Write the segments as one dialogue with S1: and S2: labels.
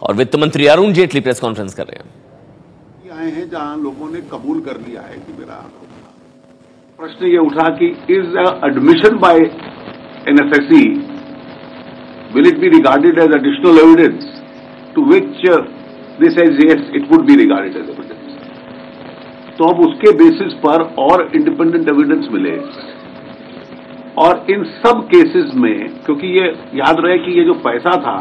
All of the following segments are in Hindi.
S1: और वित्त मंत्री अरुण जेटली प्रेस कॉन्फ्रेंस कर रहे हैं।
S2: आए हैं जहां लोगों ने कबूल कर लिया है कि मेरा प्रश्न ये उठा कि is admission by NSSC will it be regarded as additional evidence to which this says yes it would be regarded as evidence. तो अब उसके बेसिस पर और इंडिपेंडेंट एविडेंस मिले और इन सब केसेस में, क्योंकि ये याद रहे कि ये जो पैसा था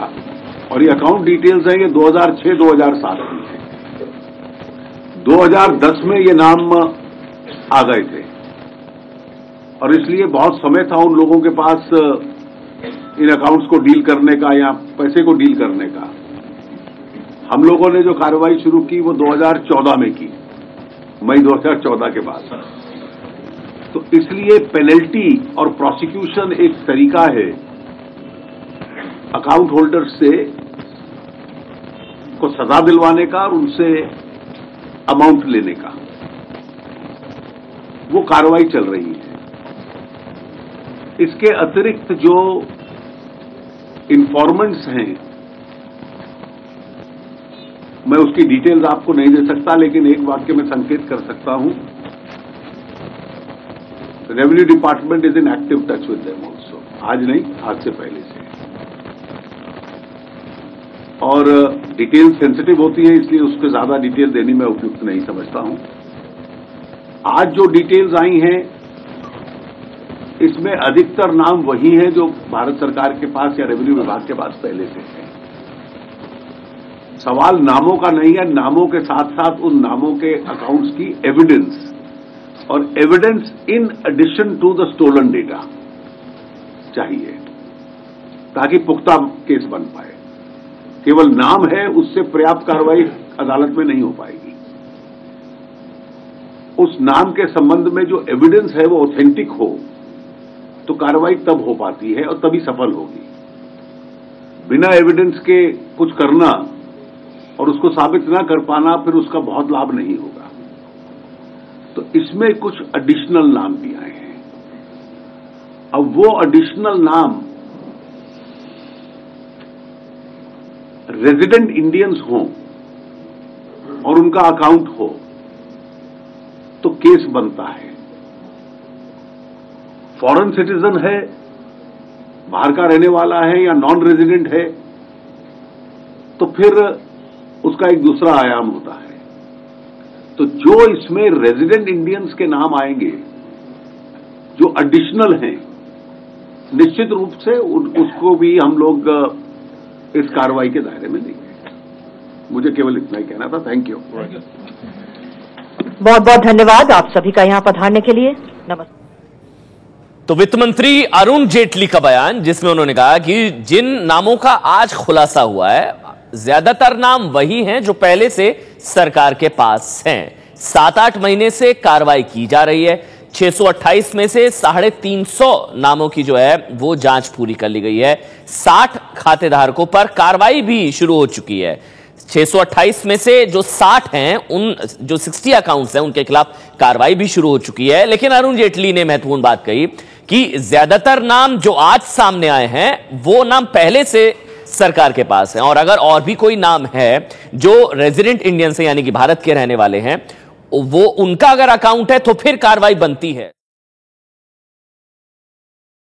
S2: और ये अकाउंट डिटेल्स है ये 2006-2007 की है। 2010 में ये नाम आ गए थे और इसलिए बहुत समय था उन लोगों के पास इन अकाउंट्स को डील करने का या पैसे को डील करने का। हम लोगों ने जो कार्रवाई शुरू की वो 2014 में की, मई 2014 के बाद। तो इसलिए पेनल्टी और प्रोसिक्यूशन एक तरीका है अकाउंट होल्डर से को सजा दिलवाने का और उनसे अमाउंट लेने का। वो कार्रवाई चल रही है। इसके अतिरिक्त जो इन्फॉर्मेंट्स हैं, मैं उसकी डिटेल्स आपको नहीं दे सकता, लेकिन एक वाक्य में संकेत कर सकता हूं, revenue department is in active touch with them also. आज नहीं, आज से पहले से। और डिटेल सेंसिटिव होती है, इसलिए उसके ज्यादा डिटेल देने में उपयुक्त नहीं समझता हूं। आज जो डिटेल्स आई हैं इसमें अधिकतर नाम वही हैं जो भारत सरकार के पास या रेवेन्यू विभाग के पास पहले से है। सवाल नामों का नहीं है, नामों के साथ साथ उन नामों के अकाउंट्स की एविडेंस और evidence in addition to the stolen data चाहिए ताकि पुख्ता केस बन पाए। केवल नाम है, उससे पर्याप्त कार्रवाई अदालत में नहीं हो पाएगी। उस नाम के संबंध में जो एविडेंस है वो ऑथेंटिक हो तो कार्रवाई तब हो पाती है और तभी सफल होगी। बिना एविडेंस के कुछ करना और उसको साबित ना कर पाना, फिर उसका बहुत लाभ नहीं होगा। तो इसमें कुछ एडिशनल नाम भी आए हैं। अब वो एडिशनल नाम रेजिडेंट इंडियंस हों और उनका अकाउंट हो तो केस बनता है। फॉरेन सिटीजन है, बाहर का रहने वाला है या नॉन रेजिडेंट है तो फिर उसका एक दूसरा आयाम होता है। तो जो इसमें रेजिडेंट इंडियंस के नाम आएंगे जो एडिशनल हैं, निश्चित रूप से उसको भी हम लोग इस कार्रवाई के दायरे में लेंगे। मुझे केवल इतना ही कहना था। Thank you.
S3: बहुत बहुत धन्यवाद आप सभी का यहां पधारने के लिए। नमस्कार।
S1: तो वित्त मंत्री अरुण जेटली का बयान, जिसमें उन्होंने कहा कि जिन नामों का आज खुलासा हुआ है ज्यादातर नाम वही हैं जो पहले से सरकार के पास हैं। 7-8 महीने से कार्रवाई की जा रही है। 628 में से 350 नामों की जो है वो जांच पूरी कर ली गई है। 60 खातेधारकों पर कार्रवाई भी शुरू हो चुकी है। 628 में से जो 60 हैं, उन जो 60 अकाउंट्स हैं उनके खिलाफ कार्रवाई भी शुरू हो चुकी है। लेकिन अरुण जेटली ने महत्वपूर्ण बात कही कि ज्यादातर नाम जो आज सामने आए हैं वो नाम पहले से सरकार के पास हैं और अगर और भी कोई नाम है जो रेजिडेंट इंडियंस है यानी कि भारत के रहने वाले हैं, वो उनका अगर अकाउंट है तो फिर कार्रवाई बनती है।